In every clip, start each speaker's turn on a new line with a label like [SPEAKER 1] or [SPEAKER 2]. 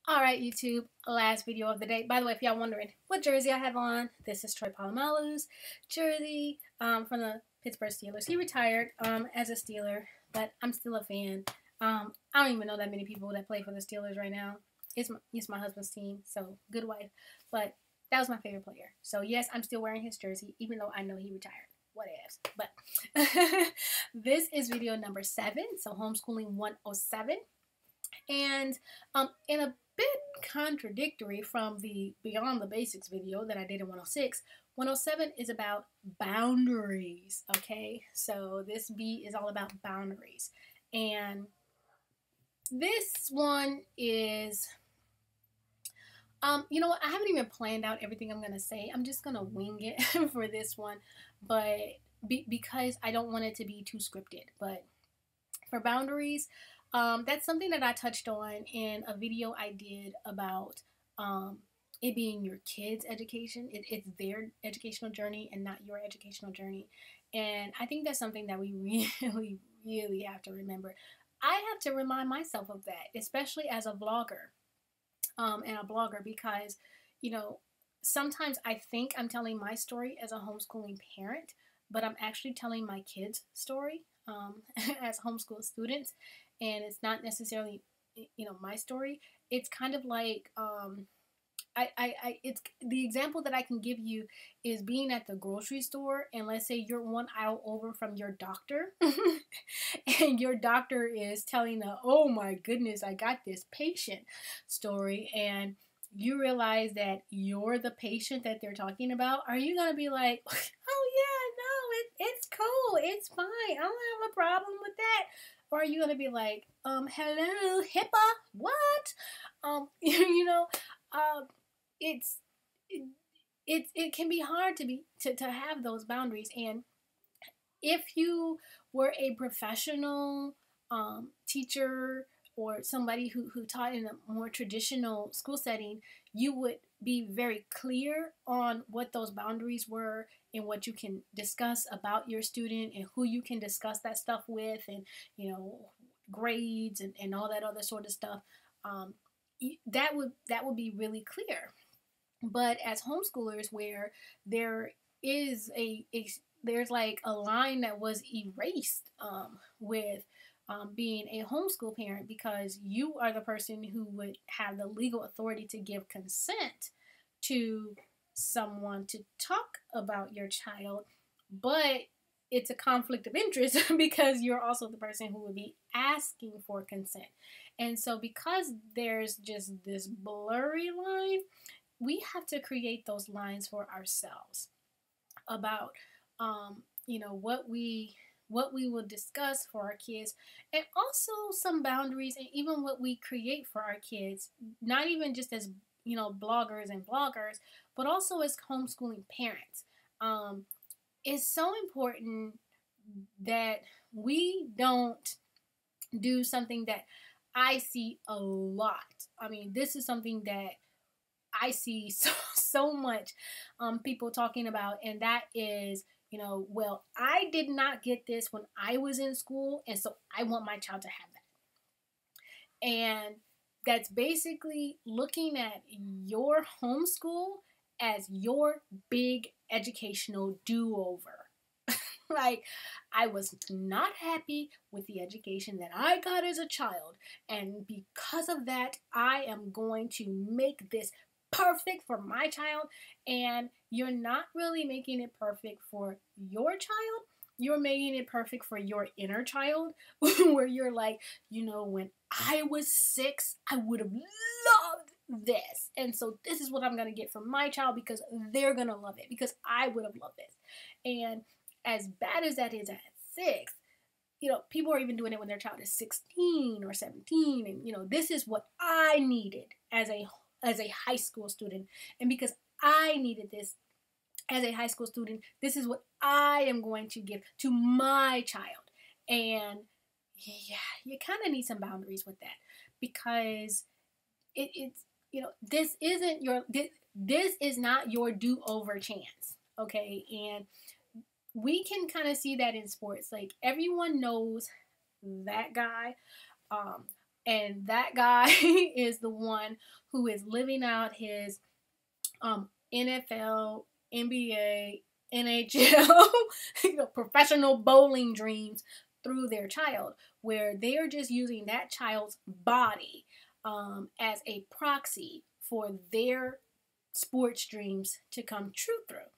[SPEAKER 1] All right, YouTube, last video of the day. By the way, if y'all wondering what jersey I have on, this is Troy Polamalu's jersey from the Pittsburgh Steelers. He retired as a Steeler, but I'm still a fan. I don't even know that many people that play for the Steelers right now. It's my husband's team, so good wife. But that was my favorite player. So yes, I'm still wearing his jersey, even though I know he retired. What ifs? But this is video number 7, so homeschooling 107. And in a bit contradictory from the Beyond the Basics video that I did in 106, 107 is about boundaries, okay? So this B is all about boundaries. And this one is, you know what? I haven't even planned out everything I'm going to say. I'm just going to wing it for this one, but because I don't want it to be too scripted. But for boundaries, that's something that I touched on in a video I did about it being your kids' education. It's their educational journey and not your educational journey. And I think that's something that we really, really have to remember. I have to remind myself of that, especially as a vlogger and a blogger, because, you know, sometimes I think I'm telling my story as a homeschooling parent, but I'm actually telling my kids' story as homeschool students, and it's not necessarily, you know, my story. It's kind of like it's the example that I can give you is being at the grocery store, and let's say you're one aisle over from your doctor and your doctor is telling a, oh my goodness, I got this patient story, and you realize that you're the patient that they're talking about. Are you gonna be like, oh yeah, no, it's cool, it's fine, I don't have a problem with that? Or are you gonna be like, hello, HIPAA, what? You know, it's it can be hard to have those boundaries. And if you were a professional teacher or somebody who taught in a more traditional school setting, you would be very clear on what those boundaries were and what you can discuss about your student and who you can discuss that stuff with, and, you know, grades and all that other sort of stuff. That would be really clear. But as homeschoolers, where there is there's like a line that was erased with being a homeschool parent, because you are the person who would have the legal authority to give consent to someone to talk about your child, but it's a conflict of interest because you're also the person who would be asking for consent. And so because there's just this blurry line, we have to create those lines for ourselves about you know, what we will discuss for our kids, and also some boundaries, and even what we create for our kids, not even just as, you know, bloggers and vloggers, but also as homeschooling parents. It's so important that we don't do something that I see a lot. I mean, this is something that I see so much people talking about, and that is, you know, well, I did not get this when I was in school, and so I want my child to have that. And that's basically looking at your homeschool as your big educational do-over. Like, I was not happy with the education that I got as a child, and because of that, I am going to make this perfect for my child. And you're not really making it perfect for your child, you're making it perfect for your inner child, where you're like, you know, when I was 6, I would have loved this, and so this is what I'm going to get from my child because they're going to love it because I would have loved this. And as bad as that is at 6, you know, people are even doing it when their child is 16 or 17, and, you know, this is what I needed as a high school student, and because I needed this as a high school student, this is what I am going to give to my child. And yeah, you kind of need some boundaries with that, because it's, you know, this is not your do-over chance, okay? And we can kind of see that in sports. Like, everyone knows that guy And that guy is the one who is living out his NFL, NBA, NHL, professional bowling dreams through their child, where they are just using that child's body as a proxy for their sports dreams to come true through.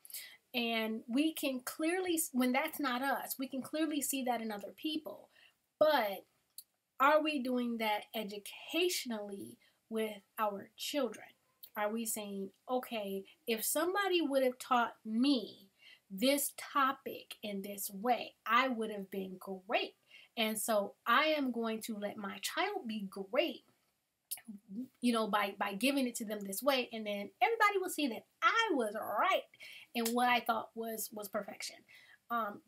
[SPEAKER 1] And we can clearly, when that's not us, we can clearly see that in other people. But are we doing that educationally with our children? Are we saying, okay, if somebody would have taught me this topic in this way, I would have been great. And so I am going to let my child be great, by giving it to them this way, and then everybody will see that I was right in what I thought was perfection.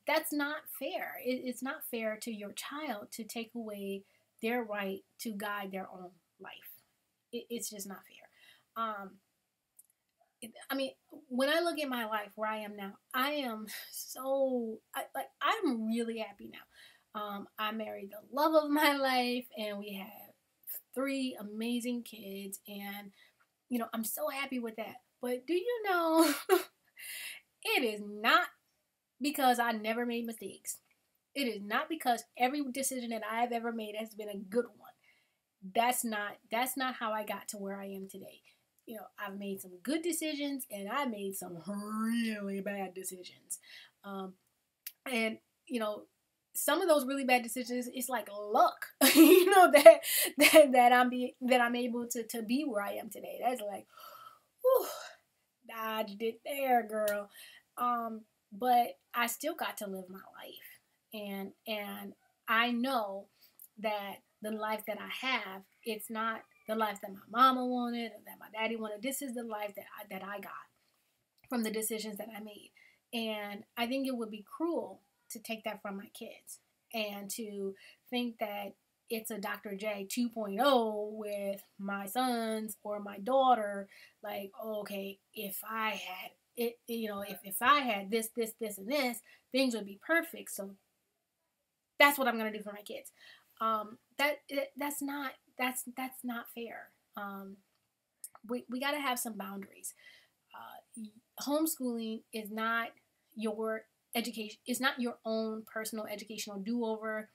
[SPEAKER 1] That's not fair. It's not fair to your child to take away their right to guide their own life. It's just not fair. I mean, when I look at my life where I am now, I am I'm really happy now. I married the love of my life, and we have 3 amazing kids, and I'm so happy with that. But do you know, it is not because I never made mistakes. It is not because every decision that I've ever made has been a good one. That's not how I got to where I am today. I've made some good decisions, and I made some really bad decisions. And some of those really bad decisions, it's like luck, that I'm able to be where I am today. That's like, whew, dodged it there, girl. But I still got to live my life, and I know that the life that I have, it's not the life that my mama wanted or that my daddy wanted. This is the life that I got from the decisions that I made. And I think it would be cruel to take that from my kids and to think that it's a Dr. J 2.0 with my sons or my daughter. Like, okay, if I had it, if I had this, and this, things would be perfect. So that's what I'm gonna do for my kids. That's not fair. We got to have some boundaries. Homeschooling is not your education. It's not your own personal educational do-over.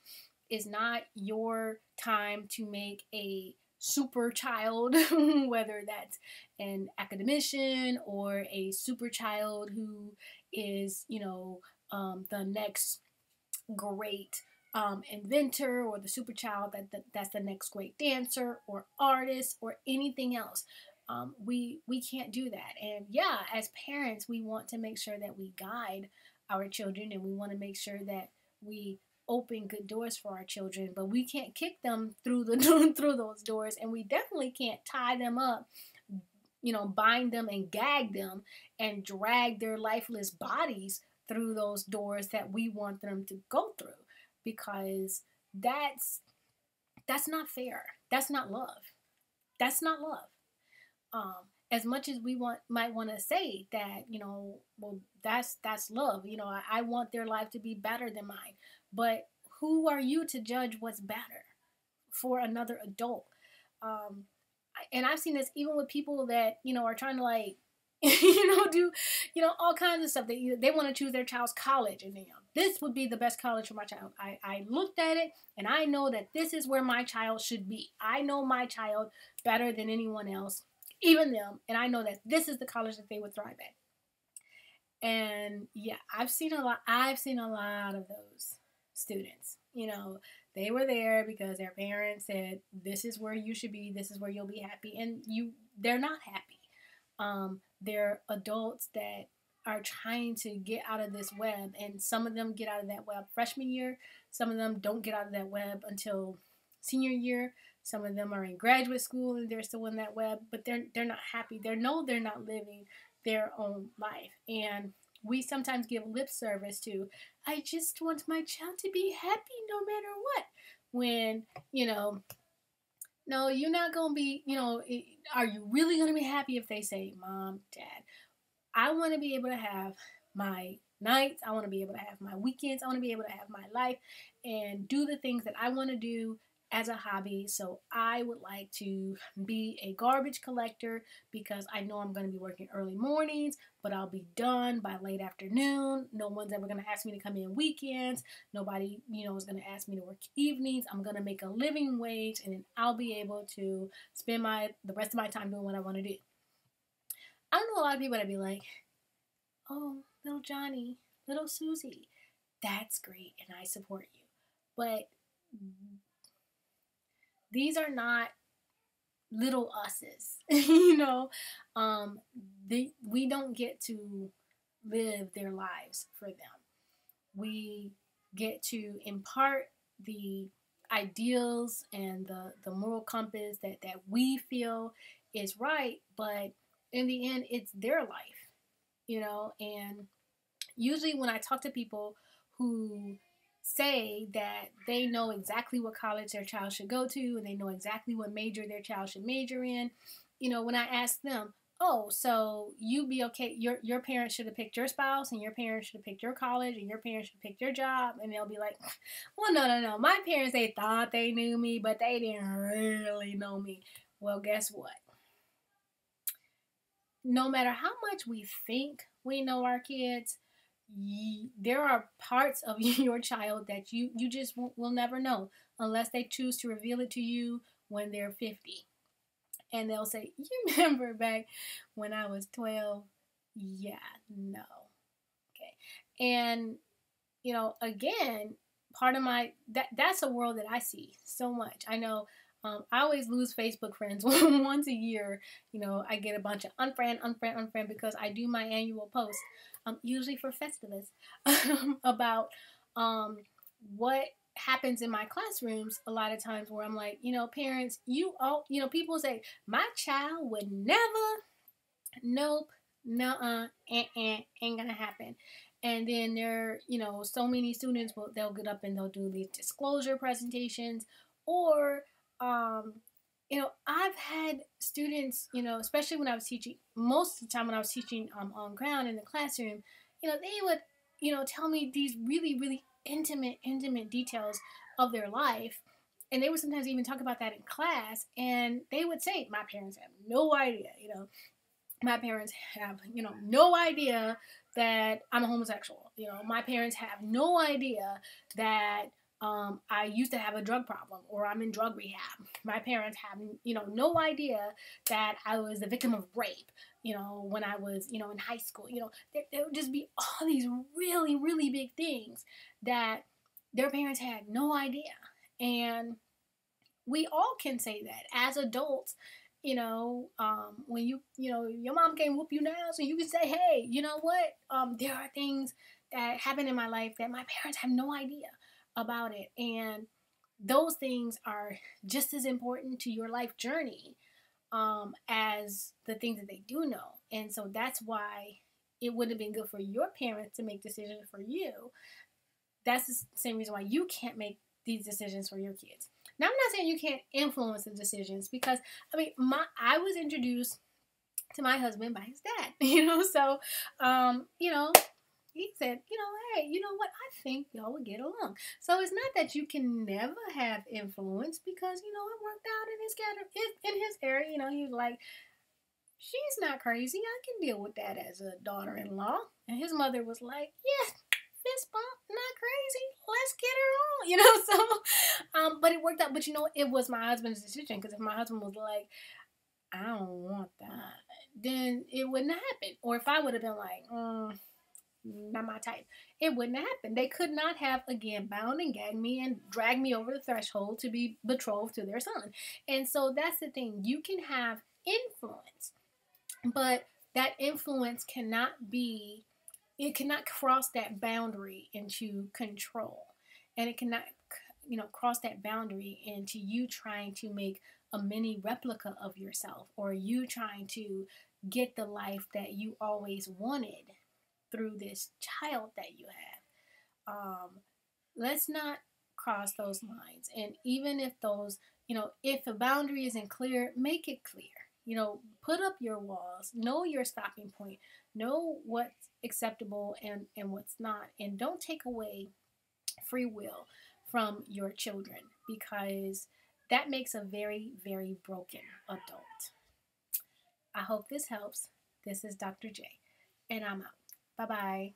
[SPEAKER 1] It's not your time to make a super child, whether that's an academician or a super child who is, the next great inventor, or the super child that's the next great dancer or artist or anything else. We can't do that. And yeah, as parents, we want to make sure that we guide our children, and we want to make sure that we open good doors for our children, but we can't kick them through through those doors, and we definitely can't tie them up, bind them and gag them and drag their lifeless bodies through those doors that we want them to go through, because that's not fair. That's not love. That's not love. As much as we might want to say that, well, that's love. I want their life to be better than mine. But who are you to judge what's better for another adult? And I've seen this even with people that are trying to, like, do all kinds of stuff. They want to choose their child's college, and this would be the best college for my child. I looked at it, and I know that this is where my child should be. I know my child better than anyone else, even them, and I know that this is the college that they would thrive at. And yeah, I've seen a lot of those students. They were there because their parents said, this is where you should be, this is where you'll be happy, and they're not happy. They're adults that are trying to get out of this web, and some of them get out of that web freshman year. Some of them don't get out of that web until senior year. Some of them are in graduate school and they're still in that web, but they're not happy. They're not living their own life. And we sometimes give lip service to, I just want my child to be happy no matter what. When, no, you're not going to be, are you really going to be happy if they say, Mom, Dad, I want to be able to have my nights. I want to be able to have my weekends. I want to be able to have my life and do the things that I want to do as a hobby. So I would like to be a garbage collector because I know I'm going to be working early mornings, but I'll be done by late afternoon. No one's ever going to ask me to come in weekends. Nobody, is going to ask me to work evenings. I'm going to make a living wage, and then I'll be able to spend the rest of my time doing what I want to do. I don't know a lot of people that be like, oh, little Johnny, little Susie, that's great, and I support you. But these are not little us's, we don't get to live their lives for them. We get to impart the ideals and the moral compass that we feel is right, but in the end, it's their life, and usually when I talk to people who say that they know exactly what college their child should go to and they know exactly what major their child should major in, when I ask them, oh, so you'd be okay, your parents should have picked your spouse and your parents should have picked your college and your parents should have picked your job, and they'll be like, well, no, my parents, they thought they knew me, but they didn't really know me. Well, guess what? No matter how much we think we know our kids, there are parts of your child that you just will never know unless they choose to reveal it to you when they're 50. And they'll say, you remember back when I was 12? Yeah, no. Okay. And, again, part of that's a world that I see so much. I know I always lose Facebook friends once a year. I get a bunch of unfriend because I do my annual post, usually for Festivus, about what happens in my classrooms a lot of times where I'm like, parents, people say, my child would never, nope, nuh-uh, ain't gonna happen. And then there, so many students, they'll get up and they'll do these disclosure presentations, or, I've had students, especially when I was teaching, most of the time when I was teaching on ground in the classroom, they would, tell me these really, really intimate details of their life. And they would sometimes even talk about that in class. And they would say, my parents have no idea, my parents have, no idea that I'm a homosexual. My parents have no idea that I used to have a drug problem or I'm in drug rehab. My parents have, no idea that I was the victim of rape, when I was, in high school. There would just be all these really, really big things that their parents had no idea. And we all can say that as adults. When your mom can't whoop you now, so you can say, hey, you know what? There are things that happen in my life that my parents have no idea about it. And those things are just as important to your life journey as the things that they do know. And so that's why it would have been good for your parents to make decisions for you. That's the same reason why you can't make these decisions for your kids. Now, I'm not saying you can't influence the decisions because, I was introduced to my husband by his dad, so, he said, hey, you know what? I think y'all would get along. So it's not that you can never have influence because, it worked out in his area. He was like, she's not crazy. I can deal with that as a daughter-in-law. And his mother was like, yeah, fist bump, not crazy. Let's get her on, so, but it worked out. But, it was my husband's decision because if my husband was like, I don't want that, then it wouldn't happen. Or if I would have been like, not my type, it wouldn't happen. They could not have, again, bound and gagged me and dragged me over the threshold to be betrothed to their son. And so that's the thing. You can have influence, but that influence cannot cross that boundary into control. And it cannot, cross that boundary into you trying to make a mini replica of yourself or you trying to get the life that you always wanted through this child that you have. Let's not cross those lines. And even if those, if a boundary isn't clear, make it clear. Put up your walls, know your stopping point, know what's acceptable and what's not, and don't take away free will from your children because That makes a very, very broken adult. I hope this helps. This is Dr. J, and I'm out. Bye-bye.